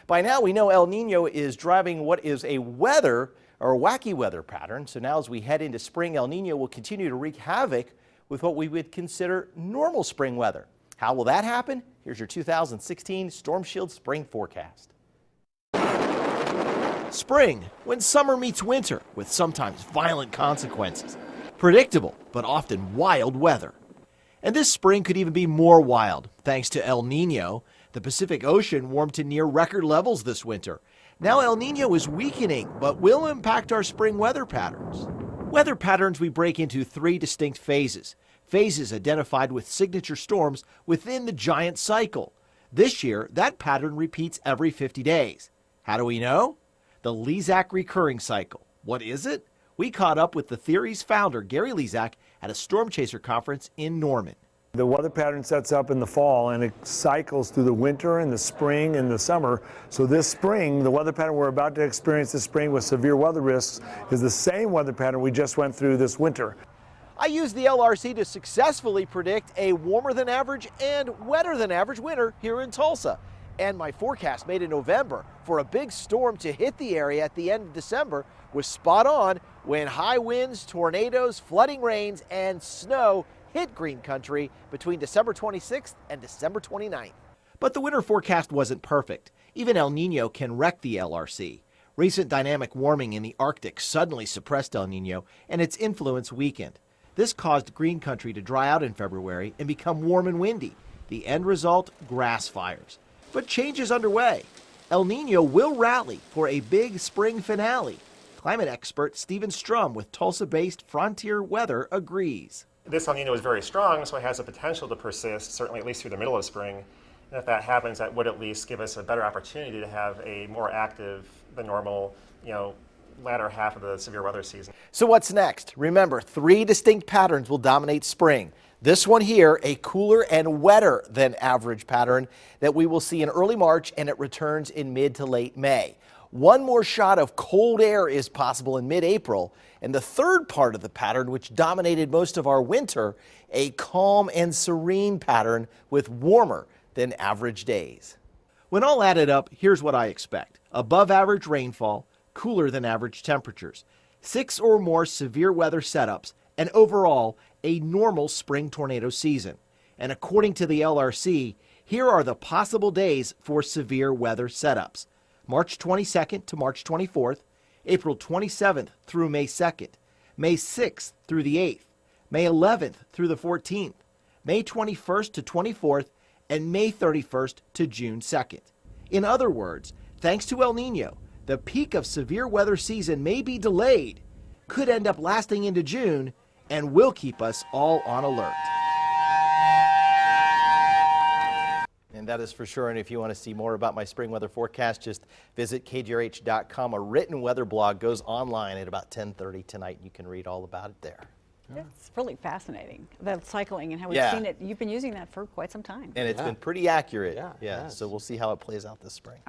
By now, we know El Nino is driving what is a weather or a wacky weather pattern. So now as we head into spring, El Nino will continue to wreak havoc with what we would consider normal spring weather. How will that happen? Here's your 2016 Storm Shield Spring Forecast. Spring, when summer meets winter with sometimes violent consequences. Predictable, but often wild weather. And this spring could even be more wild, thanks to El Nino. The Pacific Ocean warmed to near record levels this winter. Now El Nino is weakening, but will impact our spring weather patterns. Weather patterns we break into three distinct phases. Phases identified with signature storms within the giant cycle. This year, that pattern repeats every 50 days. How do we know? The Lezak recurring cycle. What is it? We caught up with the theory's founder, Gary Lezak, at a Storm Chaser conference in Norman. The weather pattern sets up in the fall and it cycles through the winter and the spring and the summer. So this spring, the weather pattern we're about to experience this spring with severe weather risks is the same weather pattern we just went through this winter. I used the LRC to successfully predict a warmer than average and wetter than average winter here in Tulsa. And my forecast made in November for a big storm to hit the area at the end of December was spot on when high winds, tornadoes, flooding rains, and snow hit green country between December 26th and December 29th. But the winter forecast wasn't perfect. Even El Nino can wreck the LRC. Recent dynamic warming in the Arctic suddenly suppressed El Nino and its influence weakened. This caused green country to dry out in February and become warm and windy. The end result, grass fires. But change is underway. El Nino will rally for a big spring finale. Climate expert Stephen Strum with Tulsa-based Frontier Weather agrees. This El Nino is very strong, so it has the potential to persist, certainly at least through the middle of spring. And if that happens, that would at least give us a better opportunity to have a more active than normal, latter half of the severe weather season. So what's next? Remember, three distinct patterns will dominate spring. This one here, a cooler and wetter than average pattern that we will see in early March, and it returns in mid to late May. One more shot of cold air is possible in mid-April, and the third part of the pattern, which dominated most of our winter, a calm and serene pattern with warmer than average days. When all added up, here's what I expect. Above average rainfall, cooler than average temperatures, 6 or more severe weather setups, and overall, a normal spring tornado season. And according to the LRC, here are the possible days for severe weather setups. March 22nd to March 24th, April 27th through May 2nd, May 6th through the 8th, May 11th through the 14th, May 21st to 24th, and May 31st to June 2nd. In other words, thanks to El Nino, the peak of severe weather season may be delayed, could end up lasting into June, and will keep us all on alert. And that is for sure. And if you want to see more about my spring weather forecast, just visit KJRH.com. A written weather blog goes online at about 10:30 tonight. You can read all about it there. It's really fascinating, the cycling and how we've seen it. You've been using that for quite some time. And it's been pretty accurate. Yeah. So we'll see how it plays out this spring.